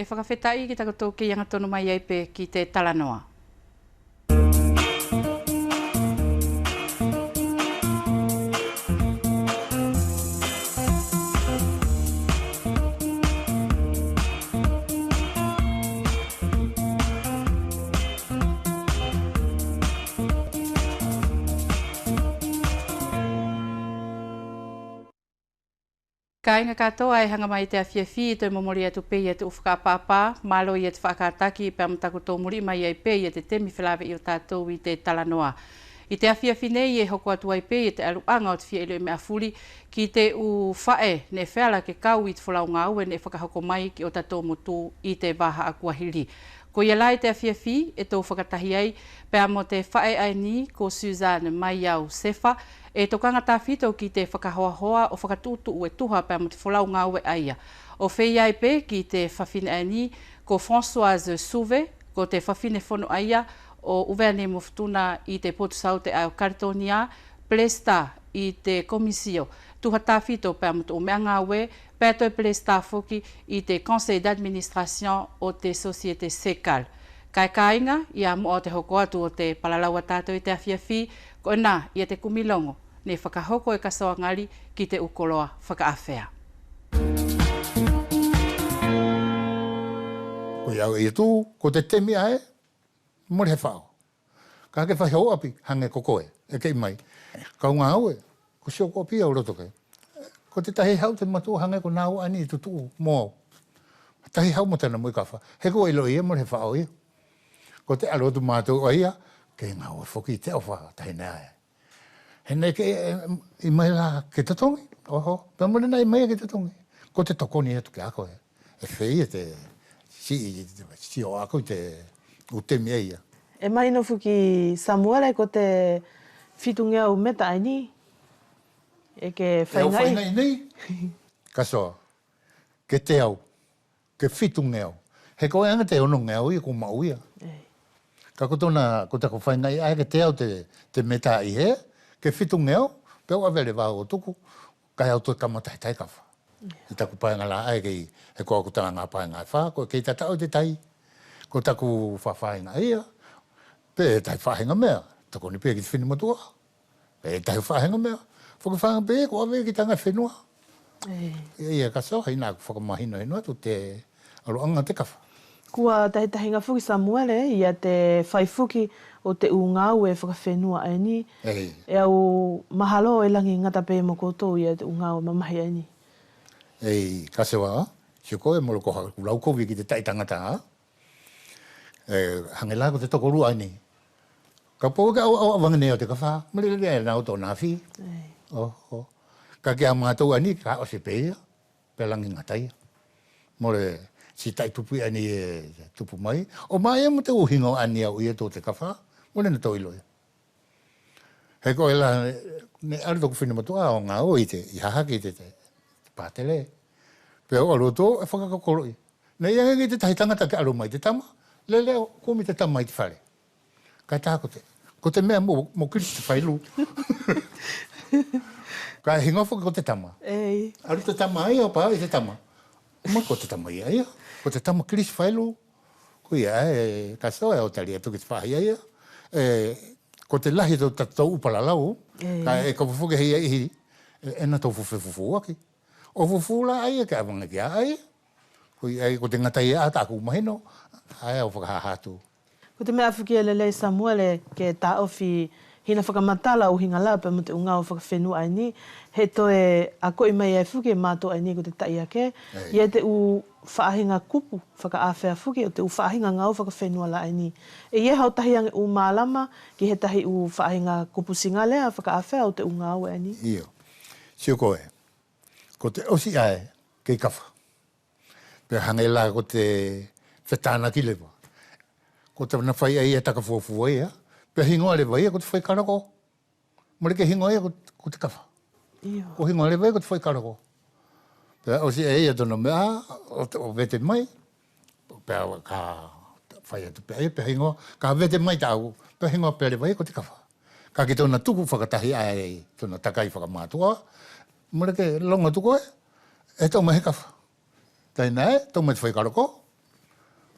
e whakawhetai ki takoto ki anga tono mai ai pe ki te Talanoa. Ka inga katoa e hanga mai te awhiawhi te momori atu pei e te uwhakapapa, malo i e te whakataki pe amataku tō muri mai ai pei e te temi whilawe i o tātou i te Talanoa. I te awhiawhi nei e hoko atu ai pei e te aluanga o te whia ilo i mea furi ki te u whae ne whiala ke kau i te whalaunga au e ne whakahoko mai ki o tātou motu i te waha a kuahiri. Ko ia lai te awhiawhi e tō whakatahi ai pe amo te whae ai ni ko Suzanne mai au Sefa e tokanga tāwhito ki te whakahoahoa o whakatutu ue tuha pe amo te whalaunga ue aia. O whei ai pe ki te whawhine ai ni ko Françoise Souve ko te whawhine whono aia o Uverne Moftuna i te Potusau te Ao Karitonia, Plesta i te Komisio. Tuha tāwhito pe amo te umeanga ue, pe toi Plesta foki i te Conseil d'Administration o te Société Sekal. Kai kainga i a mua o te hoko atu o te palalaua tātou i te awhiawhi, ko nā i te kumilongo ne whakahoko e kasoa ngari ki te ukoloa whakaawhea. Ko iau e tū, ko te temi ae, mori he whao. Ka ke whahi ho api, hange kokoe, e kei mai. Kau ngā aue, ko sio ko api au roto kei. Ko te tahi hau te matua hange ko nāu ani i tutu mō. Tahi hau mo tana mui kawha. He ko ilo ia, mori he whao ia. Ko te arotu mātou o ia, kei ngā ue whoki te au wha, tahi nea e. He nei ke i mai la ke te tongi, oho, pia mone nei mai ke te tongi. Ko te tokoni atu ke ako e. E whei e te si o ako i te utemi e ia. E mai no fuki Samuele ko te whitunga o meta ai ni. E ke whaingai. E o whaingai nei. Kasoa, ke te au, ke whitunga au. He koe anga te ono ngau ia ko mau ia. Ka kotona, ko tako whaingai ai ke te au te meta i he, ke whitunga au, pe au avele wā o tuku, kai au to tamatai tai kawha. I taku paenga la ai kei, he koa kutanga ngā paenga ai wha, ko kei tatau te tai, ko taku whawhainga ia, pe tai whahenga mea, tako ni pe ki te whini matua, pe tai whahenga mea, whakawhanga pe ko ave ki tanga whenua. Ia kaso, hei nā whakamahino hino atu te aroanga te kawha. Kua tahi ngā whuki Samuele, ia te whaifuki o te ungau e whakawhenua ai ni. E au mahalo e langi ngata pe mo koutou ia te ungau mamahi ai ni. Ei, kasewa, si koe moro ko laukovi ki te tai tangata. Hangela ko te tokoru ai ni. Ka po ka au awanganeo te kawha, mele e nau tō nāwhi. Ka kia mātou ai ni, ka o se peia, pe langi ngatai. More si tai tupu ani e tupu mai. O mai e mo te uhingo ani au ia tō te kawha, mone na tō iloi. He koe la, ne aru tōku whina matua o ngā o i te, i hahaki te pātele. Pea o aroto e whakakoroi. Nei e te tahi tangata ke aru mai te tama, lele o komi te tama i te whare. Kai tā ko te mea mo kiri te whailu. Kai hinga whaka ko te tama. Aru te tama ai o pā i te tama. Ma ko te tama ia ia. Ko te tama Chris Whailu, ko ia ka soa e o tari atu ki te whahia ia. Ko te lahi tō tatou upalalau, ka e ka fufuke hei ai hiri, e na tō fufu aki. O fufu la ai e ka awanga ki a ai. Ko te ngatai a tāku mahino, ai au whakahahatu. Ko te mea whiki e lelei Samuele ke tā ofi hina whakamatala o hinga la pe mo te ungau whakawhenua ai ni, he toe a koi mai e whiki e mātou ai ni ko te tai ake, ia te u whaahinga kupu whakaawhea whiki o te u whaahinga ngau whakawhenua la ai ni. E ie hau tahi ange u mālama ki he tahi u whaahinga kupu singalea whakaawhea o te ungau ai ni. Iyo, sio koe, ko te osi ai kei kawha. Pea hangela ko te whetana ki lewa. Ko te wana whai ai e taka fuafua ia, pea hingoa lewa ia ko te whai karako. Mare ke hingoa ia ko te kawha. Ko hingoa lewa ia ko te whai karako. Pea osi ai e tono mea, o vete mai, pea ka whai atu pea ia, pea hingoa, ka vete mai tāu, pea hingoa pea lewa ia ko te kawha. Ka ki tōna tuku whakatahi ai, tōna takai whakamātua, mare ke longa tuku e tau mahi kawha. Tai nai, tau mai te whai karako,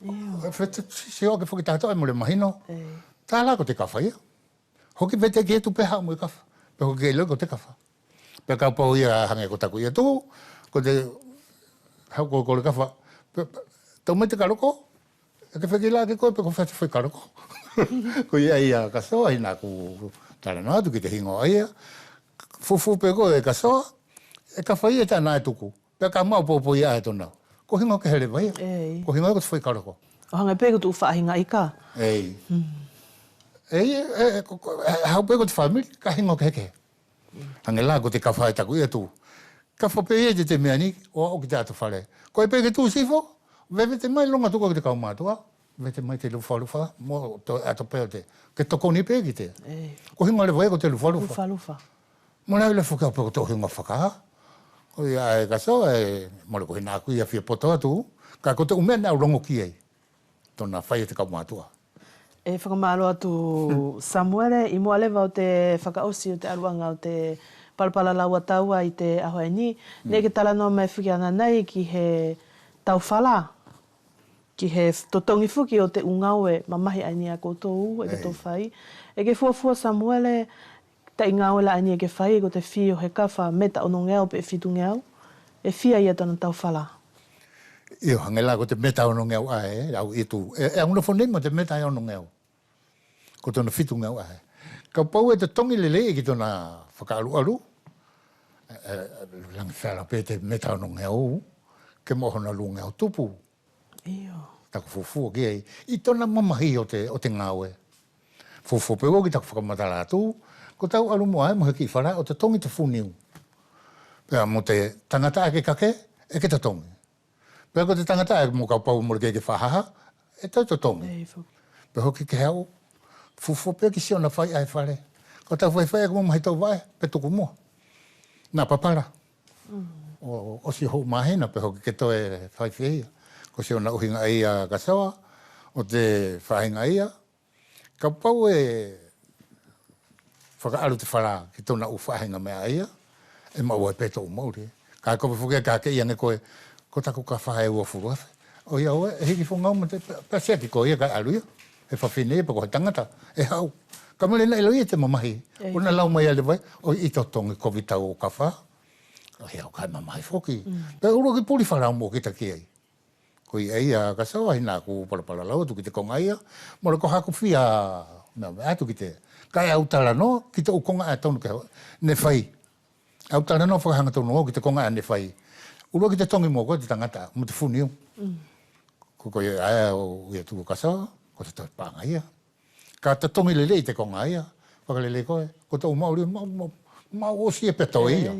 Se o ke whuki tātou e mo le mahino. Tā la ko te kawha ia. Hoki vete ki e tu peha mo i kawha. Pe hoki e leo ko te kawha. Pe kau pau ia hange ko taku ia tō. Ko te hau ko le kawha. Tau me te karoko. E ke wheki la ke koe pe ko whete whai karoko. Ko ia kasoa hina ku Talanoa tu ki te hingo ia. Fufu pe ko e kasoa. E kawha ia tāna e tuku. Pe ka mau popo ia e tona. Ko hingo ke hele vai. Ko hingo ko te whai karoko. O hanga pe ko tu whaahinga i ka. Ei. Hau pe ko te whamiri, ka hingo ke heke. Hange la ko te kawha e taku ia tu. Kawha pe e te mea ni, o ki te atu whare. Ko e pe ke tu sifo, veve te mai longa tuka ki te kaumātua. Veve te mai te lufa, mo ato pe o te. Ke toko ni pe ki te. Ko hingo le vai ko te lufa. Lufa. Mo nai le whakau pe ko te hingo whaka. Ko ia e kaso, mo le ko hina aku ia fia poto atu. Ka ko te umena au rongo ki ei. Tona whai te kaumātua. E whakamalo atu Samuele, i mua lewa o te whakaosi o te aruanga o te palapala laua taua i te ahoe ni. Ne ke talanoa mai whiki ana nei ki he tau whala. Ki he totongi whuki o te ungau e mamahi aini a koutou e ke tō whai. E ke fuafua Samuele, ta i ngau la aini e ke whai ko te whio he kawha meta ono ngeo pe e whitu ngeo. E whia ia tona tau whala. Io hangela ko te meta ono ngeu ae, au i tu. E anguna whonei mo te meta ono ngeu. Ko tona whitu ngeu ae. Ka pau e te tongi lele e ki tona whakaalu-alu. Langi whara pe te meta ono ngeu. Ke mohona lu ngeu tupu. Io. Taku fufu ki ei. I tona mamahi o te ngau e. Fufu pe o ki taku whakamatala atu. Ko tau alu mo ae mo heki whara o te tongi te funiu. Pea mo te tangata ake kake, e ke te tongi. Pea ko te tangata e mo kaupau mo ke whahaha, e tau te tongi. Pea hoki ke hau, fufu pea ki sio na whai ai whare. Ko tau whai whai e kumo mahi tau vai, pe tuku mua. Nā papara. O si hou mahena, pea hoki ke toe whai whia. Ko sio na uhinga ia kasawa, o te whahinga ia. Kaupau e whakaalu te whara ki tona u whahinga mea ia. E mau e peto o mauri. Ka kope whuke ka ke ia ne koe, ko taku ka whae ua furuafe. O ia oe, e hiki whungau ma te paseti ko ia ka aluia. E whawhine e pa koe tangata. E hau. Ka mele na ilo ia te mamahi. Una lau mai ale vai, o i totongi ko vitau o ka wha. O ia o kai mamahi whoki. Pea uro ki puri wharau mo ki ta ki ei. Ko ia ka sawa hina ku palapala lau tu ki te konga ia. Mora ko haku whia atu ki te. Kai au tala no, ki te ukonga a tonu ke ne whai. Au tala no whakahanga tonu o ki te konga a ne whai. Uro ki te tongi mo ko te tangata, mo te funiu. Ko ia aia o ia tuku kasawa, ko te toi panga ia. Ka te tongi lele i te konga ia. Whakalele koe, ko te umauri, mau osi e peto ia.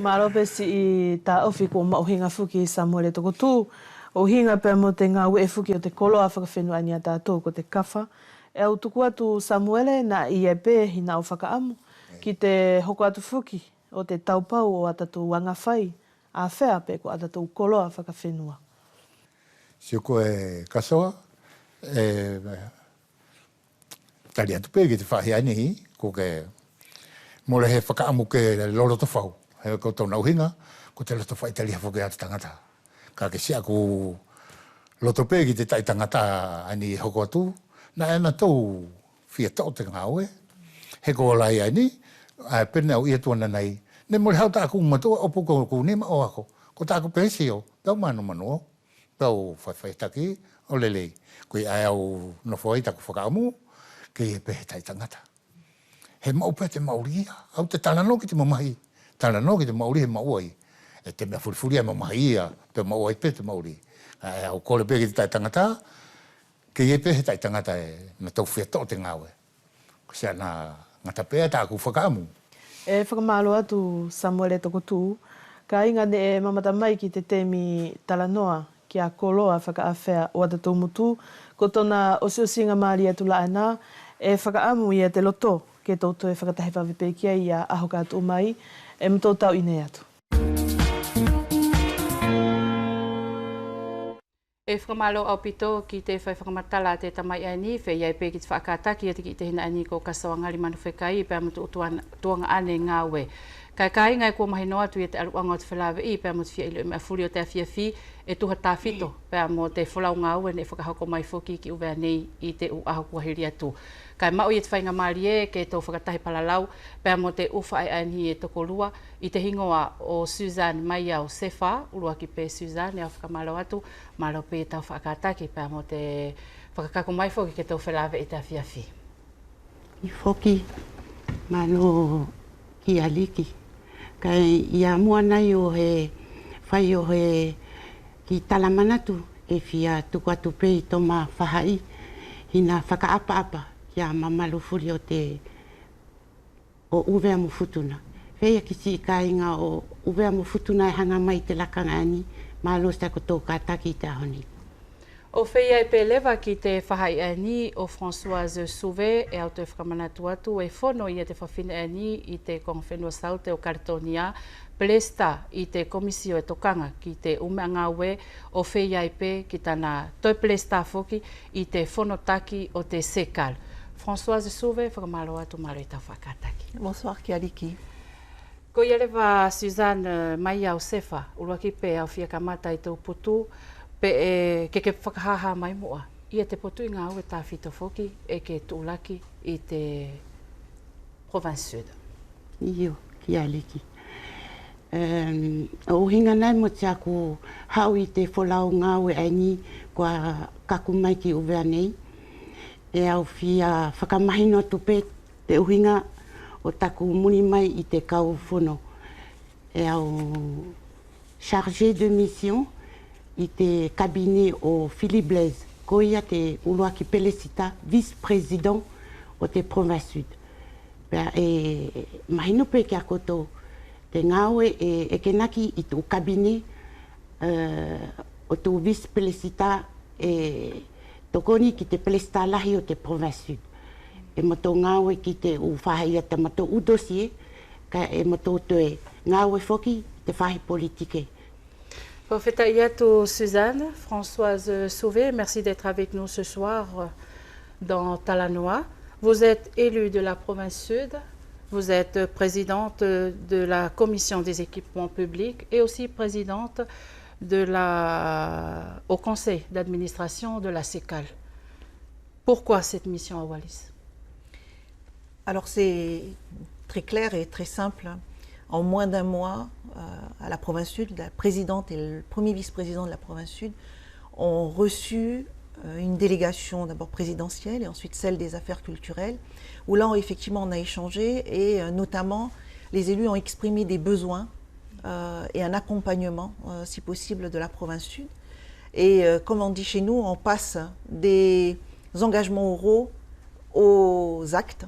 Marope si i tā ofi ko mauhinga whuki Samuele toko tū. O hinga pe mo te ngā ue whuki o te koloa whakawhenua ani a tātou ko te kawha. E au tuku atu Samuele na i e pē hina o whakaamu. Ki te hoko atu whuki o te taupau o atatu wanga whai. A whea pe ko atatu koloa whakawhenua. Si ko e kasawa, tari atu pē ki te whahi anihi, ko ke mole he whakaamu ke loro to whau. He ko tau nauhinga, ko te loto whai tali hawhoke atu tangata. Ka ke si aku loto pē ki te tai tangata ani hoko atu, na ena tau fia tau te ngāwe. He ko lai ani, a pene au ia tuana nei. Ne mole hau ta aku matua opo ko nema o ako. Ko ta aku pensio, tau manu manuo. Tau whai taki o lelei. Ko i ai au no whai taku whakaamu, ke i e pehe tai tangata. He mau pe te mauri ia. Au te talano ki te mamahi. Talano ki te mauri he mauai. E te mea furifuri e mamahi ia. Pe mauai pe te mauri. Au kore pe ki te tai tangata, ke i e pehe tai tangata e na tau whia tō te ngāwe. Ko sea na ngata pēa tā ku whakaamu. E whakamalo atu Samuele toko tū, ka inga ne e mamata mai ki te temi talanoa ki a koloa whakaawhea o atatu mutu, ko tona osiosinga maari atu laena, e whakaamu ia te loto, ke tautu e whakatahe whawipēkia i a ahoka atu mai, e mto tau ine atu. E whakamalo au pito ki te whai whakamatala te tamai ani, whai iai pē ki te whakataki e te ki te hina ani ko kasawa ngari manu whekai, pēr mutu tuanga ane ngāwe. Kai ngai ko mahino atu e te aluanga o te whelawe I pēr mo te fia ilo me afuri o te awhiawhi e tuha tāwhito pēr mo te whalaunga au e ne whakahoko mai whoki ki uwea nei I te u aho kuahiri atu. Kai mau I te whainga maari e ke tau whakatahi palalau pēr mo te uwha ai ani e toko lua I te hingoa o Suzanne mai au Sefa, urua ki pē Suzanne e au whakamalau atu, malo pē tau whakataki pēr mo te whakakako mai whoki ke tau whelawe I te awhiawhi. I whoki malo ki aliki. Kai ia mua nei o he whai o he ki talamanatu e whia tuku atu pei toma whahai hina whakaapa-apa kia mamalu furi o te o uwea mo futuna. Whea ki si ka inga o uwea mo futuna e hanga mai te lakanga ani malo sta koto ka taki te ahoni. O whea e pēlewa ki te whahai ani o Françoise Souvé e au te whakamanatu atu e whono I te whawhine ani I te kongwhenua saute o Kartonia Plesta I te komisio e tokanga ki te umeanga ue o whea e pē ki tana toi Plesta foki I te whonotaki o te Sekal. Françoise Souvé, whakamalo atu maro I tau whakataki. Bonsoir ki aliki. Ko I alewa Suzanne mai au Sefa, urua ki pē au whia kamata I tau putu, pe ke whakahaha mai mua. I te potu I ngā au e tāwhito whoki e ke tūlaki I te Province Sud. Io, ki aliki. O hinga nei mo te ako hau I te wholau ngā ue aini kua kaku mai ki uwea nei. E au whia whakamahino tupe te uhinga o taku muni mai I te kau whono. E au chargé de mission I te cabinet o Philippe Blaise, ko ia te ulua ki Pelecita, vice-président o te Province Sud. E mahino pe ki a koto te ngawe e kenaki I tu cabinet o tu vice-Pelecita e tokoni ki te Pelecita lahi o te Province Sud. E mato ngawe ki te u whahai te mato u dossier, ka e mato te ngawe foki te whahi politike. Profeta Yato Suzanne, Françoise Sauvé, merci d'être avec nous ce soir dans Talanoa. Vous êtes élue de la province Sud, vous êtes présidente de la commission des équipements publics et aussi présidente au conseil d'administration de la CECAL. Pourquoi cette mission à Wallis? Alors c'est très clair et très simple. En moins d'un mois, à la province Sud, la présidente et le premier vice-président de la province Sud ont reçu une délégation d'abord présidentielle et ensuite celle des affaires culturelles, où là effectivement on a échangé et notamment les élus ont exprimé des besoins et un accompagnement, si possible, de la province Sud. Et comme on dit chez nous, on passe des engagements oraux aux actes.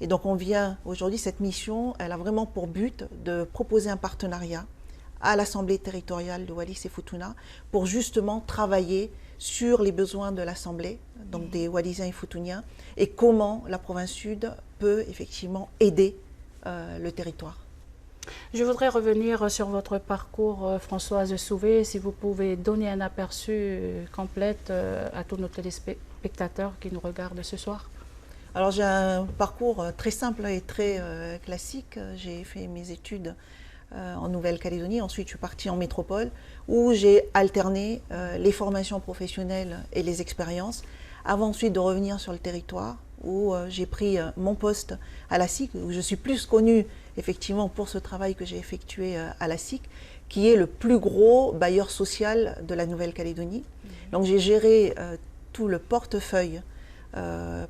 Et donc on vient aujourd'hui, cette mission, elle a vraiment pour but de proposer un partenariat à l'Assemblée territoriale de Wallis et Futuna pour justement travailler sur les besoins de l'Assemblée, donc des Wallisiens et Futuniens, et comment la province Sud peut effectivement aider le territoire. Je voudrais revenir sur votre parcours, Françoise Sauvé, si vous pouvez donner un aperçu complet à tous nos téléspectateurs qui nous regardent ce soir. Alors j'ai un parcours très simple et très classique. J'ai fait mes études en Nouvelle-Calédonie, ensuite je suis partie en métropole où j'ai alterné les formations professionnelles et les expériences avant ensuite de revenir sur le territoire où j'ai pris mon poste à la SIC, où je suis plus connue effectivement pour ce travail que j'ai effectué à la SIC, qui est le plus gros bailleur social de la Nouvelle-Calédonie. Donc j'ai géré tout le portefeuille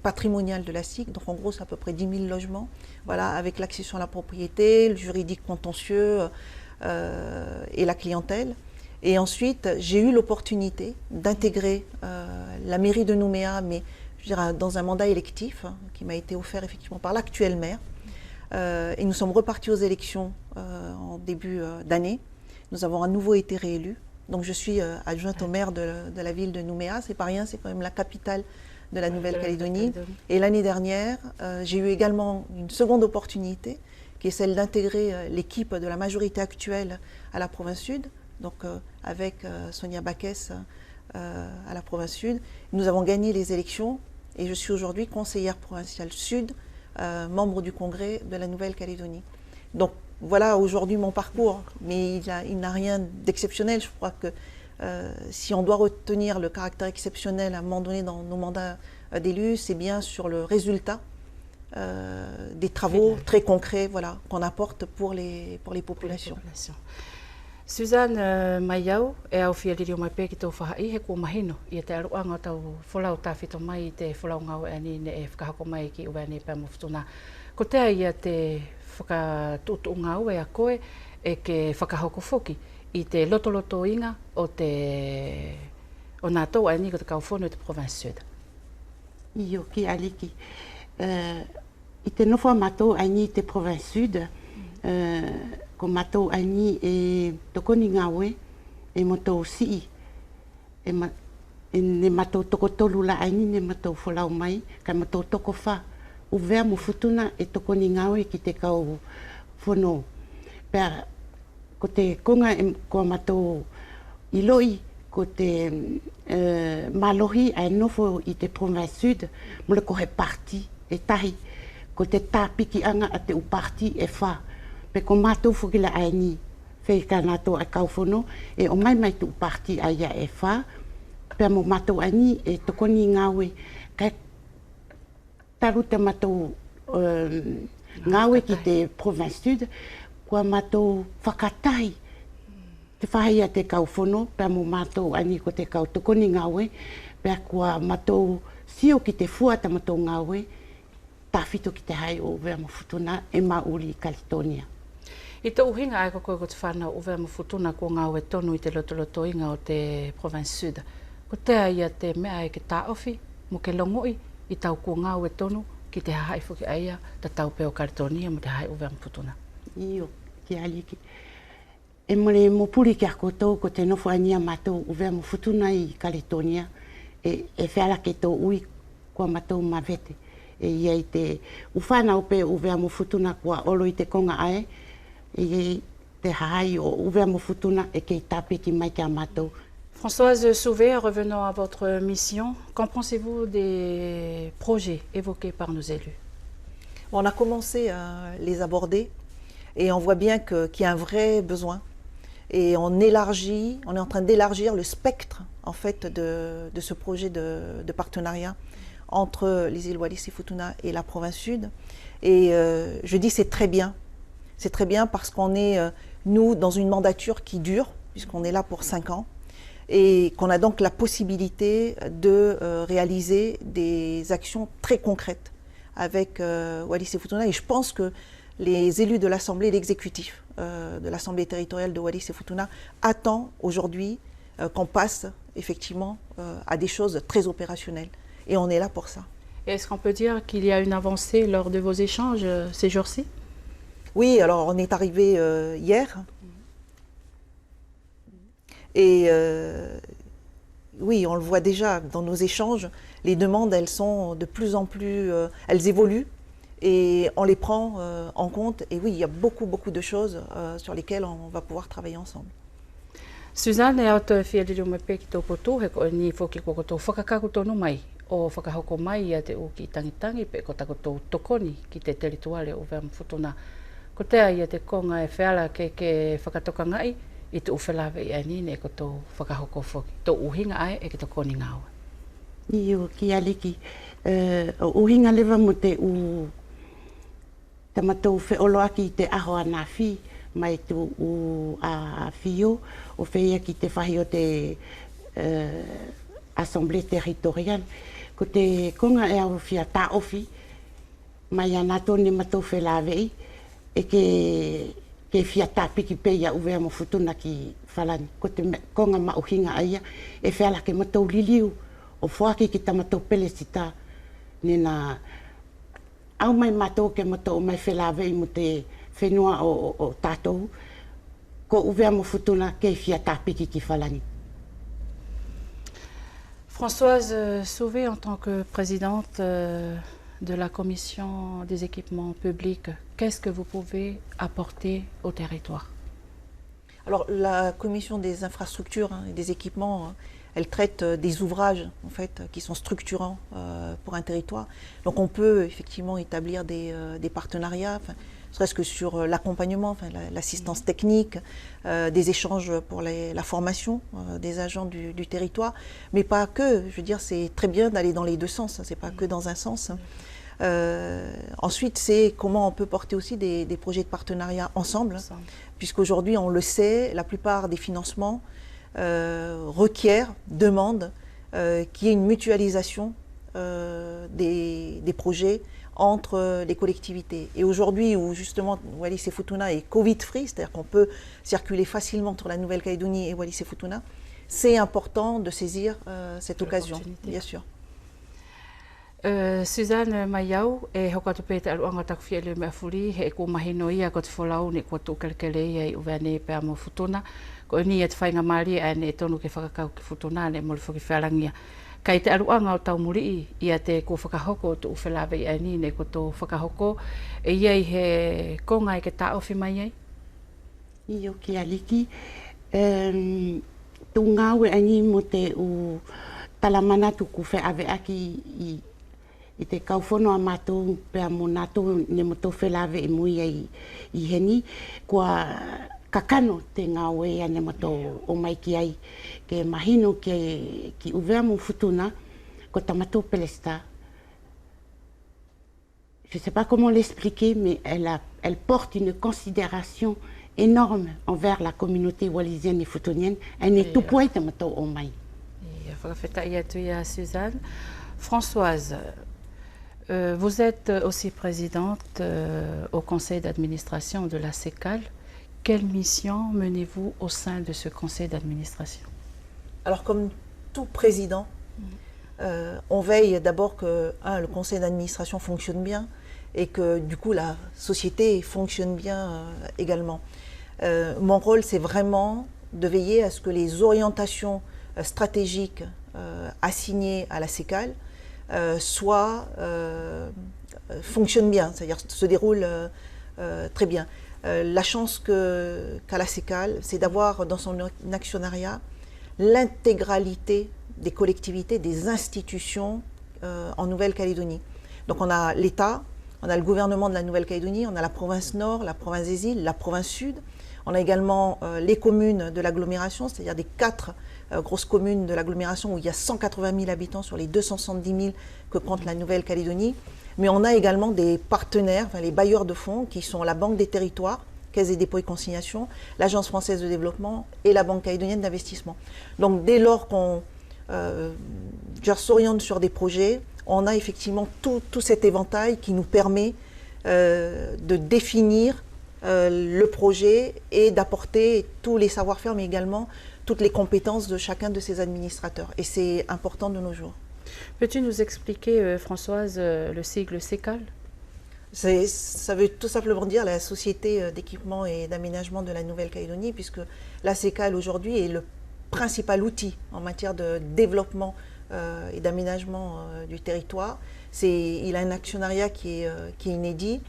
patrimonial de la SIC, donc en gros c'est à peu près 10 000 logements, voilà, avec l'accession à la propriété, le juridique contentieux et la clientèle. Et ensuite j'ai eu l'opportunité d'intégrer la mairie de Nouméa, mais je dirais dans un mandat électif qui m'a été offert effectivement par l'actuel maire. Et nous sommes repartis aux élections en début d'année. Nous avons à nouveau été réélus. Donc je suis adjointe au maire de la ville de Nouméa. C'est pas rien, c'est quand même la capitale de la Nouvelle-Calédonie. Et l'année dernière, j'ai eu également une seconde opportunité, qui est celle d'intégrer l'équipe de la majorité actuelle à la province Sud, donc avec Sonia Bakès à la province Sud. Nous avons gagné les élections et je suis aujourd'hui conseillère provinciale Sud, membre du congrès de la Nouvelle-Calédonie. Donc voilà aujourd'hui mon parcours, mais il n'a rien d'exceptionnel. Je crois que si on doit retenir le caractère exceptionnel à un moment donné dans nos mandats d'élus, c'est bien sur le résultat des travaux très concrets, voilà, qu'on apporte pour les populations. Suzanne Maiau e au fia liri o mai pe ki tō whahai he kua mahino i te aruanga tau wholau tāwhito mai i te wholau ngau e ani ne e whakahako mai ki ua ne pēr mawhutuna. Ko tea ia te whakatutu ngau e a koe e ke whakahoko whoki i te lotoloto inga o nā tau ani ko te kauwhono i te Province Sud. Io ki aliki. I te nofo matou ani te Province Sud, ko matou ani e tokoni ngawe e matou sii e ne matou toko tolu la ani ne matou wholau mai ka matou toko wha uvea mo futuna e tokoni ngawe ki te kau whono pēr ko te konga ko matou iloi ko te malohi a nofo i te Province Sud mo le ko he parti e tahi ko te tāpiki anga a te uparti e wha pe ko mātou whukila aini whei ka nātou a kauwhono e o mai tu parti aia e wha pe mo mātou aini e tokoni ngawe ka taru te mātou ngawe ki te Province Sud kua mātou whakatai te whahia te kauwhono pe mo mātou aini ko te kau tokoni ngawe pe kua mātou sio ki te fuata mātou ngawe tāwhito ki te hai o Uvea Mawhutuna e Mauri Kalitonia. I te uhinga ai ko koe ko te whanau Uvea Mawhutuna ko ngau e tonu i te lotoloto inga o te Province Sud. Ko tea ia te mea e ke tāofi mo ke longoi i tau ko ngau e tonu ki te hahai whuki aia ta tau peo Kalitonia mo te hai Uvea Mawhutuna. Io, ki aliki. E mole mo puri ki a koutou ko te nofo ania mātou Uvea Mawhutuna i Kalitonia e whiala ke tō ui kua mātou mawete. E ia i te uwhana ope Uvea Mawhutuna kua olo i te konga ae e te hahai o Uvea Mawhutuna e kei tāpiki mai kia mātou. Françoise Sauvé, revenons à votre mission. Qu'en pensez-vous des projets évoqués par nos élus? On a commencé à les aborder et on voit bien qu'il y a un vrai besoin. Et on est en train d'élargir le spectre en fait, de ce projet de partenariat entre les îles Wallis et Futuna et la Province Sud. Et je dis c'est très bien. C'est très bien parce qu'on est, nous, dans une mandature qui dure, puisqu'on est là pour 5 ans, et qu'on a donc la possibilité de réaliser des actions très concrètes avec Wallis et Futuna. Et je pense que les élus de l'Assemblée, l'exécutif de l'Assemblée territoriale de Wallis et Futuna attend aujourd'hui qu'on passe effectivement à des choses très opérationnelles. Et on est là pour ça. Est-ce qu'on peut dire qu'il y a une avancée lors de vos échanges ces jours-ci? Oui, alors on est arrivé hier. Et oui, on le voit déjà dans nos échanges, les demandes, elles sont de plus en plus, elles évoluent et on les prend en compte. Et oui, il y a beaucoup de choses sur lesquelles on va pouvoir travailler ensemble. Suzanne, e au te whiariri mai pe ki tō poto, he ko ni whoki ko tō whakakaku tonu mai, o whakahoko mai ia te uki tangitangi pe ko tako tō tokoni ki te terituale o Uvea Mawhutuna. Ko tea ia te konga e whiala ke whakatoka ngai, i te uwhelawe i anine ko tō whakahoko whoki. Tō uhinga ai e ki tō koni ngāua. Io, ki aliki. O uhinga lewa mo te u tamatou whioloaki i te aho a nā whi, mai tu u a whio, o whia ki te whahi o te Assemblée territoriale. Ko te konga e au whia tā ofi, mai a nātou ne matou whelawei, e ke whia tā piki peia Uvea Mawhutuna ki whalani. Ko te konga mauhinga aia, e whiala ke matou liliu, o whuaki ki ta matou pelesita, nena au mai matou ke matou mai whelawei mo te whenua o tātou, ko Uvea Mawhutuna ke whia tā piki ki whalani. Françoise Sauvé, en tant que présidente de la Commission des équipements publics, qu'est-ce que vous pouvez apporter au territoire? Alors, la Commission des infrastructures et des équipements, elle traite des ouvrages en fait, qui sont structurants pour un territoire. Donc on peut effectivement établir des partenariats. Enfin, serait-ce que sur l'accompagnement, enfin, l'assistance technique, des échanges pour la formation des agents du territoire, mais pas que. Je veux dire, c'est très bien d'aller dans les deux sens, c'est pas que dans un sens. Ensuite, c'est comment on peut porter aussi des projets de partenariat ensemble, puisqu'aujourd'hui, on le sait, la plupart des financements requièrent, demandent qu'il y ait une mutualisation des projets entre les collectivités. Et aujourd'hui, où justement Wallis et Futuna est Covid-free, c'est-à-dire qu'on peut circuler facilement entre la Nouvelle-Calédonie et Wallis et Futuna, c'est important de saisir cette occasion, bien sûr. Suzanne Maiau e hokato pe te aluanga takufia le mafuri he ko mahino ia ko te folau ne ko to kelkele ia I uvane pe amo Futuna ko ni et fainga mali ane tonu ke whakakau ki Futuna ne mo le whaki whalangia kai te aluanga o tau muri ia te ko whakahoko tu uwhelawe I ani ne ko to whakahoko e ia I he konga I ke ta ofi mai ai I o ki aliki tu ngawe ani mo te u talamana tu ku whe aki I te kauwhono a mātou pēr mō nātou ne mo tō whelawe I mui I heni, kua kakano te ngā wea ne mo tō o mai ki ai ke mahino ki uvea mō Futuna, ko tamatou Pelesta. Je ne sais pas comment l'expliquer, mais elle porte une considération énorme envers la communauté wallisienne et futunienne. Elle n'est tout point tamatou o mai. Suzanne. Françoise, vous êtes aussi présidente au conseil d'administration de la CECAL. Quelle mission menez-vous au sein de ce conseil d'administration? Alors comme tout président, on veille d'abord que le conseil d'administration fonctionne bien et que du coup la société fonctionne bien également. Mon rôle c'est vraiment de veiller à ce que les orientations stratégiques assignées à la CECAL fonctionnent bien, c'est-à-dire se déroulent très bien. La chance qu'a la CECAL, c'est d'avoir dans son actionnariat l'intégralité des collectivités, des institutions en Nouvelle-Calédonie. Donc on a l'État, on a le gouvernement de la Nouvelle-Calédonie, on a la province Nord, la province des îles, la province Sud, on a également les communes de l'agglomération, c'est-à-dire des 4 grosses communes de l'agglomération où il y a 180 000 habitants sur les 270 000 que compte la Nouvelle-Calédonie. Mais on a également des partenaires, enfin les bailleurs de fonds, qui sont la Banque des Territoires, Caisse des dépôts et consignations, l'Agence française de développement et la Banque calédonienne d'investissement. Donc dès lors qu'on s'oriente sur des projets, on a effectivement tout cet éventail qui nous permet de définir le projet et d'apporter tous les savoir-faire, mais également toutes les compétences de chacun de ces administrateurs. Et c'est important de nos jours. Peux-tu nous expliquer, Françoise, le sigle CECAL? Ça veut tout simplement dire la Société d'équipement et d'aménagement de la Nouvelle-Calédonie, puisque la CECAL aujourd'hui est le principal outil en matière de développement et d'aménagement du territoire. Il a un actionnariat qui est inédit.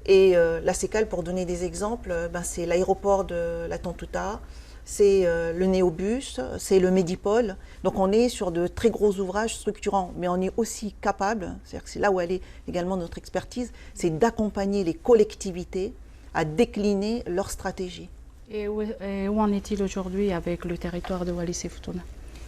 Et la CECAL, pour donner des exemples, c'est l'aéroport de la Tontouta, c'est le Néobus, c'est le Médipôle. Donc on est sur de très gros ouvrages structurants, mais on est aussi capable, c'est-à-dire que c'est là où elle est également notre expertise, c'est d'accompagner les collectivités à décliner leur stratégie. Et où en est-il aujourd'hui avec le territoire de Wallis et Futuna?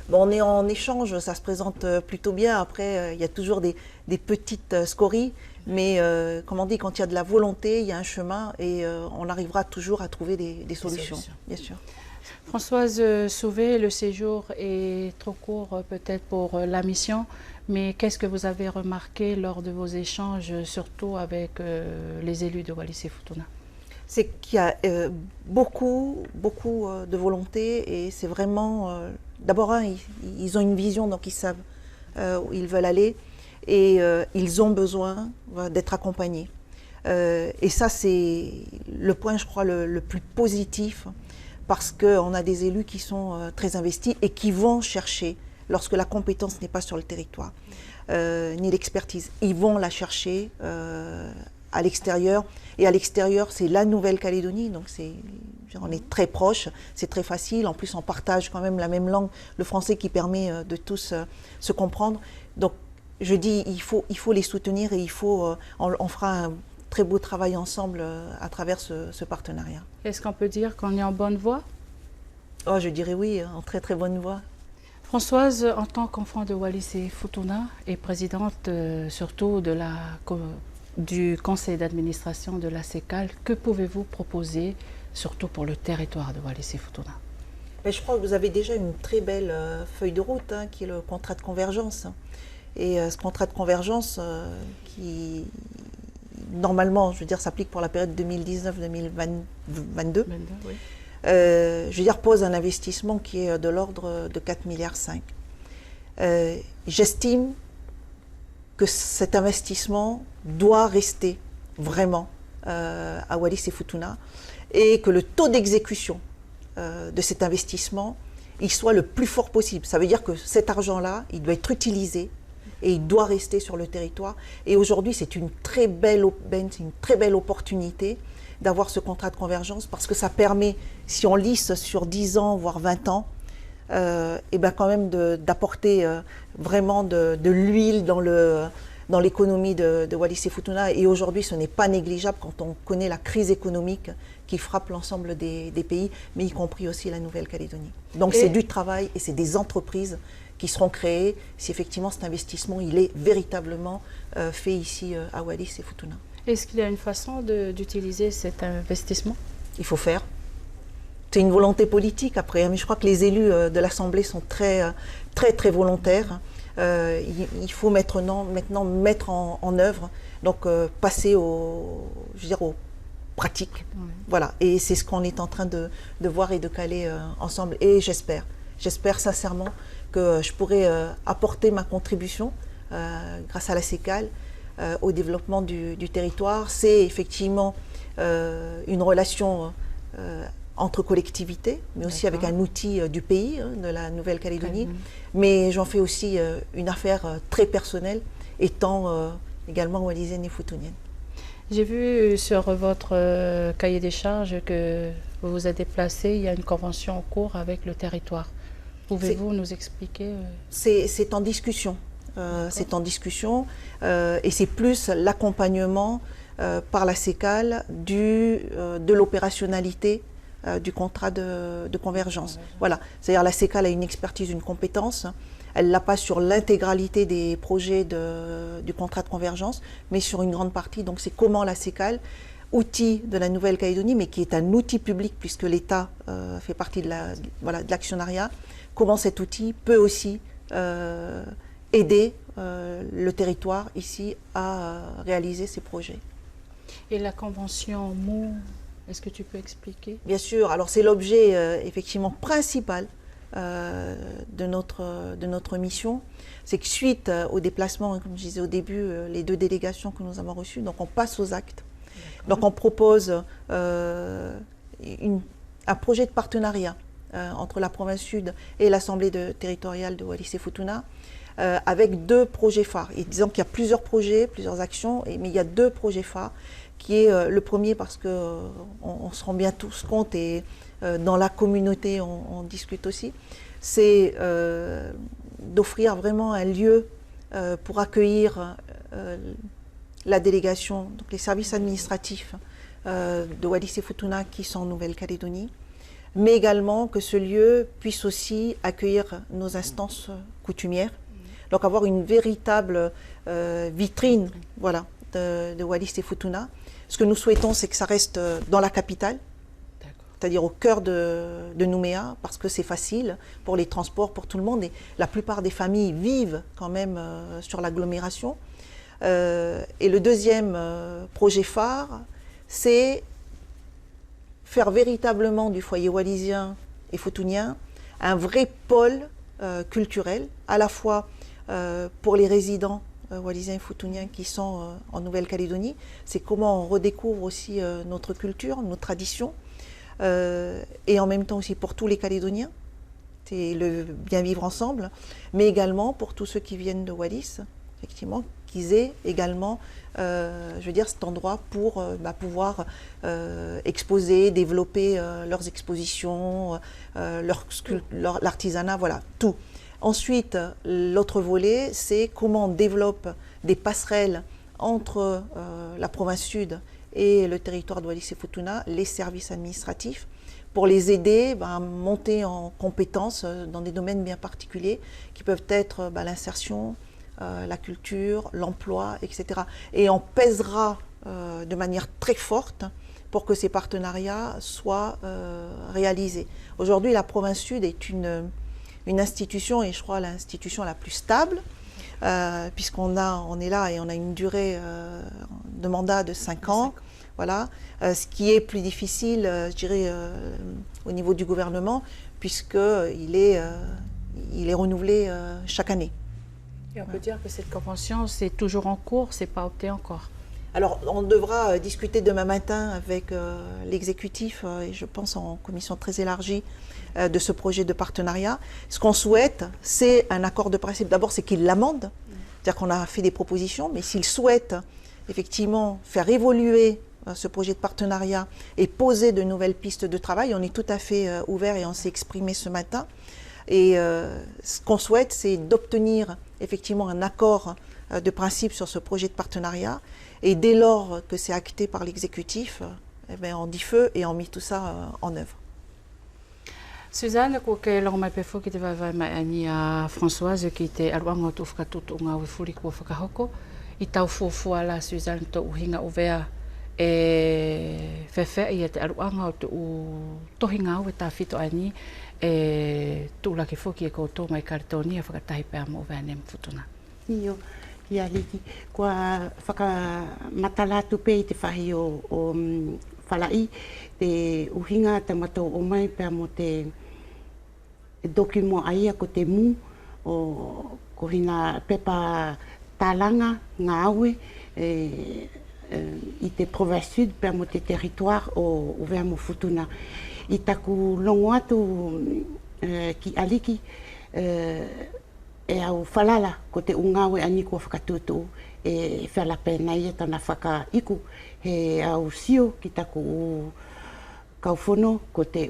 Bon, on est en échange, ça se présente plutôt bien. Après, il y a toujours des petites scories, mais comme on dit, quand il y a de la volonté, il y a un chemin et on arrivera toujours à trouver des solutions, bien sûr. Françoise Sauvé, le séjour est trop court peut-être pour la mission, mais qu'est-ce que vous avez remarqué lors de vos échanges, surtout avec les élus de Wallis et Futuna? C'est qu'il y a beaucoup de volonté et c'est vraiment... D'abord, ils ont une vision, donc ils savent où ils veulent aller et ils ont besoin d'être accompagnés. Et ça, c'est le point, je crois, le plus positif parce qu'on a des élus qui sont très investis et qui vont chercher, lorsque la compétence n'est pas sur le territoire, ni l'expertise, ils vont la chercher à l'extérieur. Et à l'extérieur, c'est la Nouvelle-Calédonie, donc on est très proche, c'est très facile. En plus, on partage quand même la même langue, le français, qui permet de tous se comprendre. Donc, je dis, il faut les soutenir et on fera très beau travail ensemble à travers ce partenariat. Est-ce qu'on peut dire qu'on est en bonne voie? Oh, je dirais oui, en très très bonne voie. Françoise, en tant qu'enfant de Wallis et Futuna et présidente surtout du conseil d'administration de la CECAL, que pouvez-vous proposer surtout pour le territoire de Wallis et Futuna? Mais je crois que vous avez déjà une très belle feuille de route qui est le contrat de convergence. Et ce contrat de convergence qui, normalement, je veux dire, s'applique pour la période 2019-2022, Oui. je veux dire, pose un investissement qui est de l'ordre de 4,5 milliards. J'estime que cet investissement doit rester vraiment à Wallis et Futuna et que le taux d'exécution de cet investissement, il soit le plus fort possible. Ça veut dire que cet argent-là, il doit être utilisé et il doit rester sur le territoire. Et aujourd'hui, c'est une très belle opportunité d'avoir ce contrat de convergence parce que ça permet, si on lisse sur 10 ans, voire 20 ans, et ben quand même d'apporter vraiment de l'huile dans l'économie de Wallis et Futuna. Et aujourd'hui, ce n'est pas négligeable quand on connaît la crise économique qui frappe l'ensemble des pays, mais y compris aussi la Nouvelle-Calédonie. Donc c'est du travail et c'est des entreprises qui seront créées si effectivement cet investissement il est véritablement fait ici à Wallis et Futuna. Est-ce qu'il y a une façon d'utiliser cet investissement? Il faut faire. C'est une volonté politique après, mais je crois que les élus de l'Assemblée sont très volontaires. Il faut maintenant mettre en œuvre, donc passer aux pratiques. Oui. Voilà. Et c'est ce qu'on est en train de voir et de caler ensemble. Et j'espère sincèrement que je pourrai apporter ma contribution grâce à la CECAL au développement du territoire. C'est effectivement une relation entre collectivités, mais aussi avec un outil du pays, de la Nouvelle-Calédonie. Mais j'en fais aussi une affaire très personnelle, étant également wallisienne et futunienne. J'ai vu sur votre cahier des charges que vous vous êtes déplacé, il y a une convention en cours avec le territoire. Pouvez-vous nous expliquer? C'est en discussion. C'est en discussion et c'est plus l'accompagnement par la CECAL de l'opérationnalité du contrat de convergence. Voilà. C'est-à-dire la CECAL a une expertise, une compétence. Elle ne l'a pas sur l'intégralité des projets du contrat de convergence, mais sur une grande partie. Donc c'est comment la CECAL, outil de la Nouvelle-Calédonie, mais qui est un outil public puisque l'État fait partie de l'actionnariat, comment cet outil peut aussi aider le territoire ici à réaliser ces projets. Et la convention MOU, est-ce que tu peux expliquer? Bien sûr, alors c'est l'objet effectivement principal de notre mission. C'est que suite au déplacement, comme je disais au début, les 2 délégations que nous avons reçues, donc on passe aux actes. Donc on propose un projet de partenariat entre la province sud et l'Assemblée territoriale de Wallis et Futuna, avec 2 projets phares. Et disons qu'il y a plusieurs projets, plusieurs actions, mais il y a 2 projets phares, qui est le premier parce qu'on se rend bien tous compte et dans la communauté on discute aussi, c'est d'offrir vraiment un lieu pour accueillir la délégation, donc les services administratifs de Wallis et Futuna qui sont en Nouvelle-Calédonie, mais également que ce lieu puisse aussi accueillir nos instances coutumières, donc avoir une véritable vitrine voilà, de Wallis et Futuna. Ce que nous souhaitons, c'est que ça reste dans la capitale, c'est-à-dire au cœur de Nouméa, parce que c'est facile pour les transports, pour tout le monde, et la plupart des familles vivent quand même sur l'agglomération. Et le deuxième projet phare, c'est faire véritablement du foyer wallisien et futunien un vrai pôle culturel, à la fois pour les résidents wallisiens et futuniens qui sont en Nouvelle-Calédonie. C'est comment on redécouvre aussi notre culture, nos traditions, et en même temps aussi pour tous les Calédoniens, c'est le bien vivre ensemble, mais également pour tous ceux qui viennent de Wallis, effectivement, qu'ils aient également, je veux dire, cet endroit pour pouvoir exposer, développer leurs expositions, l'artisanat, voilà, tout. Ensuite, l'autre volet, c'est comment on développe des passerelles entre la province sud et le territoire de Wallis-et-Futuna les services administratifs pour les aider à monter en compétences dans des domaines bien particuliers qui peuvent être l'insertion, la culture, l'emploi, etc. Et on pèsera de manière très forte pour que ces partenariats soient réalisés. Aujourd'hui, la province sud est une institution, et je crois l'institution la plus stable, puisqu'on est là et on a une durée de mandat de 5 ans. Voilà. Ce qui est plus difficile, je dirais, au niveau du gouvernement, puisqu'il est renouvelé chaque année. Et on peut dire que cette convention, c'est toujours en cours, c'est pas opté encore. Alors, on devra discuter demain matin avec l'exécutif, et je pense en commission très élargie, de ce projet de partenariat. Ce qu'on souhaite, c'est un accord de principe. D'abord, c'est qu'il l'amende, c'est-à-dire qu'on a fait des propositions, mais s'il souhaite effectivement faire évoluer ce projet de partenariat et poser de nouvelles pistes de travail, on est tout à fait ouvert et on s'est exprimé ce matin. Et ce qu'on souhaite, c'est d'obtenir effectivement un accord de principe sur ce projet de partenariat. Et dès lors que c'est acté par l'exécutif, on dit feu et on met tout ça en œuvre. Suzanne, ko ke longa mai pe foki te vai mai ani a Françoise ki te aruanga o tu whakatutu ngā ui furi kua whakahoko. I tau fuafua la Suzanne to uhinga o vea e whewhe i te aruanga o te tohi ngā ue tā whito ani e tūla ke foki e koutou mai karitonia whakatahi pēr mo vea ne mwhutuna. Io, ia liki, kua whakamatala pe i te whahi o whalai, te uhinga te matou o mai pēr mo te dokimo aia ko te mu o ko hina pepa talanga ngā aue i te province sud pēr mo te territoire o vea mo Futuna. I taku longo atu ki aliki e au whalala ko te ungawe ani kua whakatutu e whala pēnei e tana whakaiku he au sio ki taku kauwhono ko te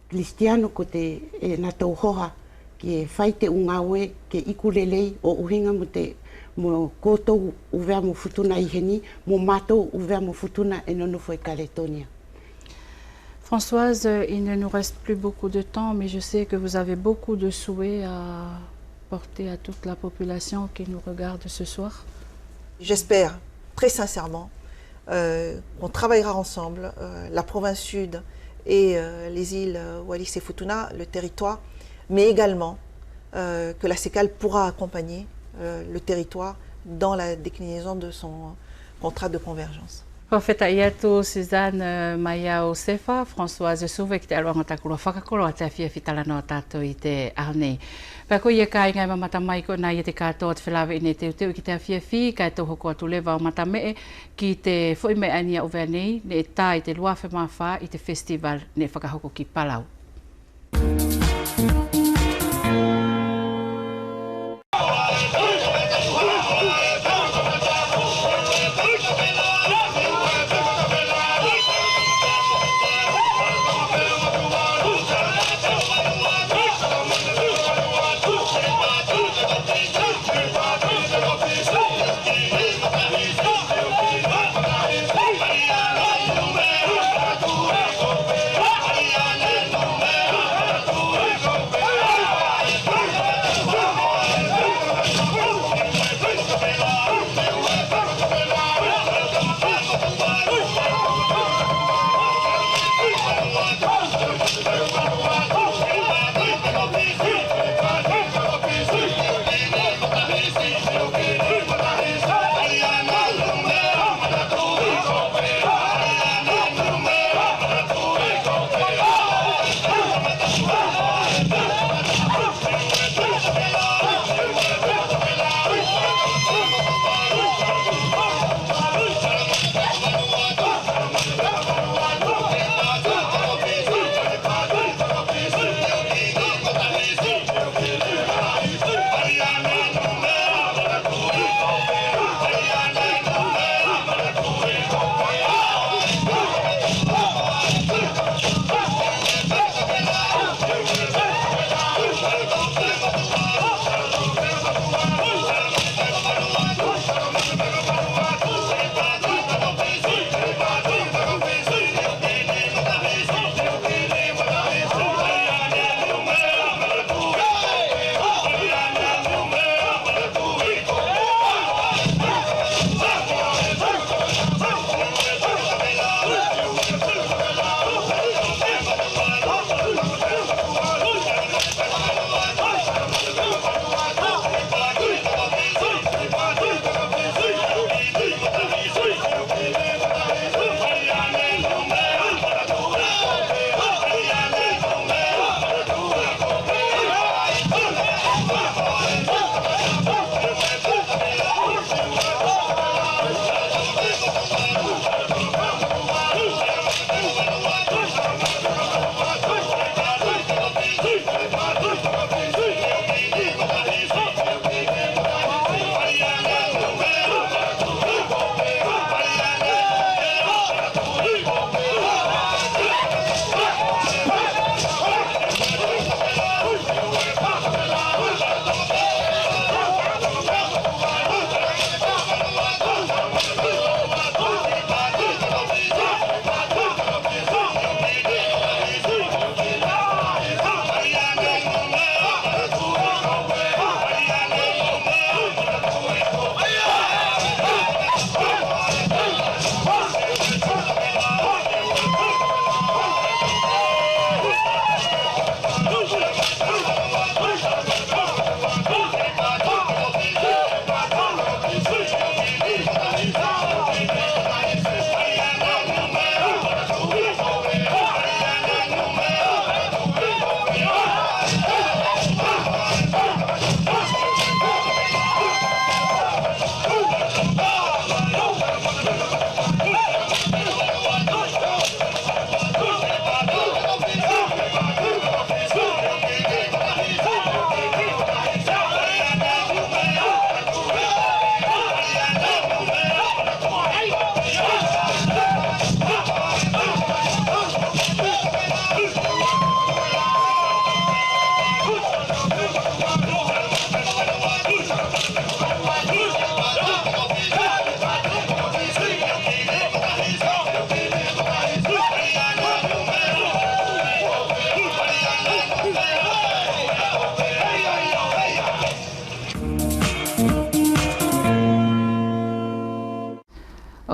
Cristiano ko te natou hoha ki e whai te ungawe ke iku lelei o uhinga mo koutou uvea mo Futuna i heni, mo mātou uvea mo Futuna e nonofo e Calédonia. Françoise, il ne nous reste plus beaucoup de temps, mais je sais que vous avez beaucoup de souhaits à porter à toute la population qui nous regarde ce soir. J'espère très sincèrement qu'on travaillera ensemble, la province sud et les îles Wallis et Futuna, le territoire, mais également que la CECAL pourra accompagner le territoire dans la déclinaison de son contrat de convergence. Profeta iatu Suzanne Maia o Sefa, Françoise Souve ki te aluanga takuro whakakoro a te awhia whitala no tātou i te aonei. Pako ia kai ngai mamata mai ko nai e te kātoa te whilawe i ne te uteu ki te awhia whi, kai tō hoko atu lewa o matamee ki te whoimei ania o Vernei, ne e tā i te luawhe mawha i te festival ne whakahoko ki Palau.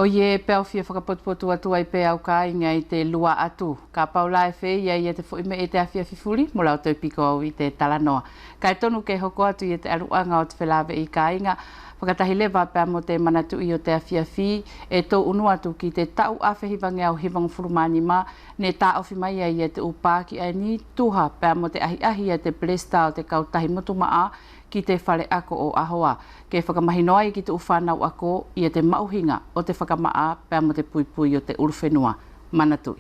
O ye peo fia whakapotupotu atu ai pe au ka inga i te lua atu. Ka paula e whei ia te fo ime e te awhia fifuri, mo lau tau piko au i te talanoa. Kai tonu ke hoko atu i te aruanga o te whelawe i ka inga, whakatahi lewa pēr mo te manatu i o te awhia fi, e tō unu atu ki te tau awhihiwangi au hivang furumani ma, ne tā ofi mai ai e te upaki ai ni tuha pēr mo te ahi e te blesta o te kautahi mutu maa, ki te whare ako o ahoa. Ke whakamahinoa i ki te uwhanau ako i te mauhinga o te whakamaa pēr mo te puipui o te uruwhenua. Manatui.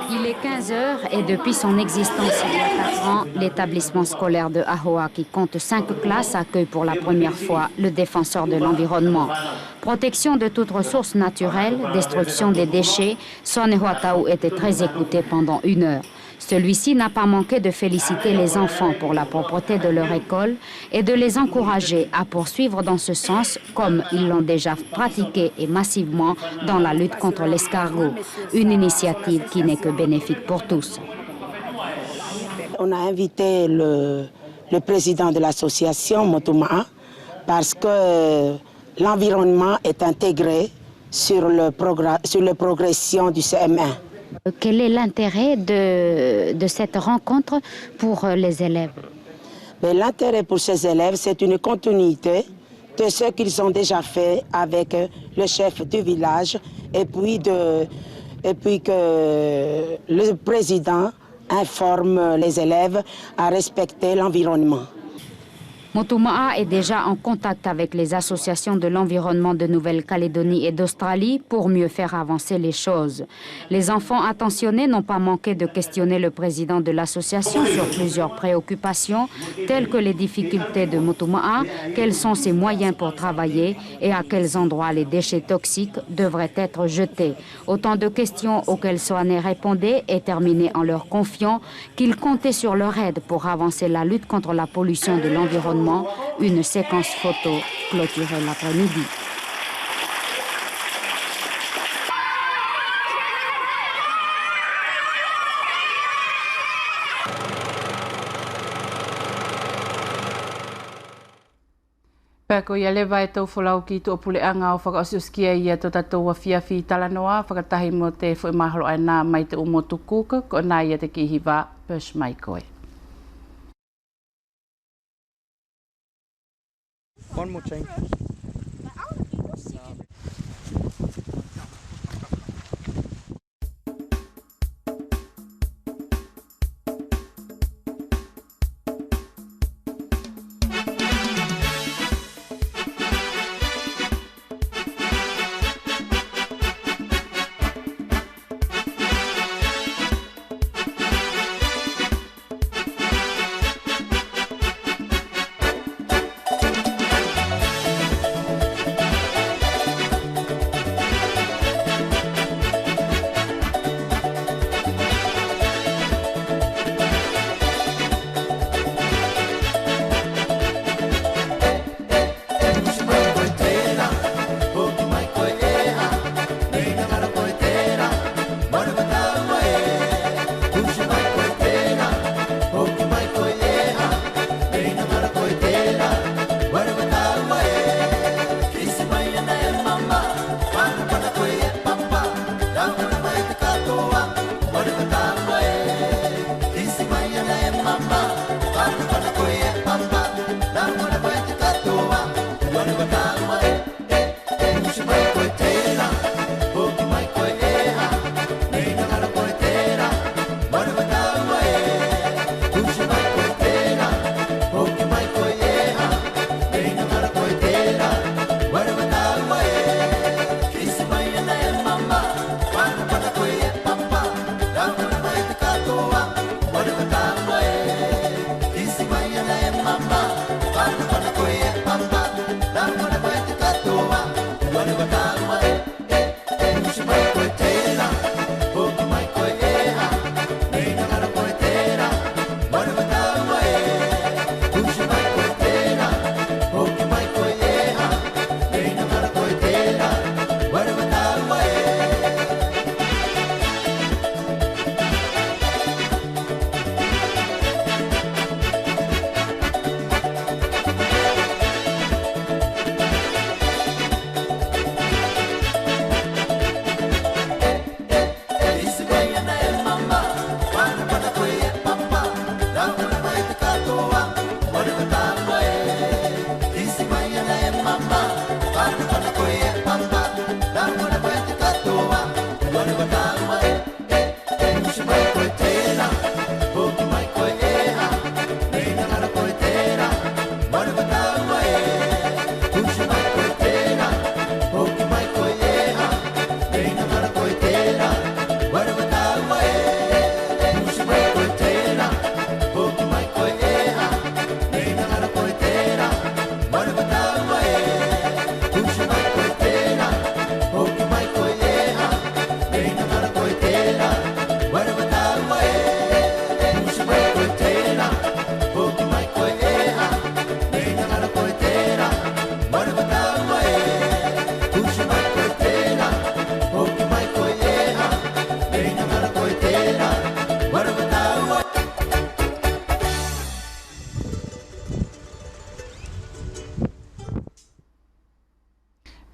Il est 15 heures et depuis son existence il y a 4 ans, l'établissement scolaire de Ahoa, qui compte 5 classes, accueille pour la première fois le défenseur de l'environnement. Protection de toutes ressources naturelles, destruction des déchets, Sone Huatau était très écouté pendant 1 heure. Celui-ci n'a pas manqué de féliciter les enfants pour la propreté de leur école et de les encourager à poursuivre dans ce sens, comme ils l'ont déjà pratiqué et massivement dans la lutte contre l'escargot, une initiative qui n'est que bénéfique pour tous. On a invité le président de l'association Motumaa parce que l'environnement est intégré sur la progression du CM1. Quel est l'intérêt de cette rencontre pour les élèves? L'intérêt pour ces élèves, c'est une continuité de ce qu'ils ont déjà fait avec le chef du village et puis que le président informe les élèves à respecter l'environnement. Motumaa est déjà en contact avec les associations de l'environnement de Nouvelle-Calédonie et d'Australie pour mieux faire avancer les choses. Les enfants attentionnés n'ont pas manqué de questionner le président de l'association sur plusieurs préoccupations, telles que les difficultés de Motumaa, quels sont ses moyens pour travailler et à quels endroits les déchets toxiques devraient être jetés. Autant de questions auxquelles Soane répondait et terminait en leur confiant qu'il comptait sur leur aide pour avancer la lutte contre la pollution de l'environnement. Une séquence photo clôturait l'après-midi. Peko ia lewa e tau whalau ki tu opuleanga o whakaosioskia i a to tatou a whiawhi talanoa, whakatahi mo te whaimahalo ai nā mai te umo tukuka, ko nā ia te kihiwa, Persh mai koe. One more chain.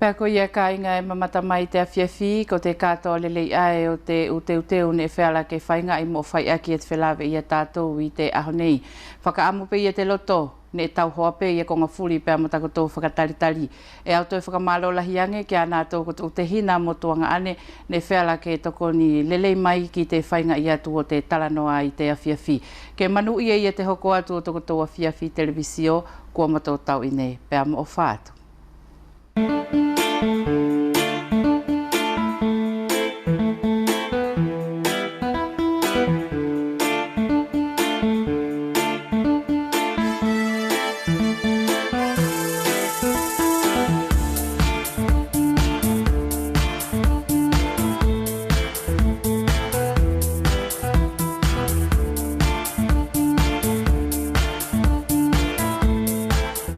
Pea ko ia ka inga e mamata mai te awhiawhi ko te katoa lelei ae o te uteu ne whiala ke whainga i mo whai aki e te whelawe i a tātou i te aho nei. Whakaamu pe i a te loto ne tau hoa pe i a konga furi pea mo takotou whakataritari. E au toi whakamalo lahi ange ki a nātou ko te hina mo tuanga ane ne whiala ke toko ni lelei mai ki te whainga i atu o te talanoa i te awhiawhi. Ke manu ia i a te hoko atu o takotou awhiawhi televisio kua matou tau i ne pea mo o whātu.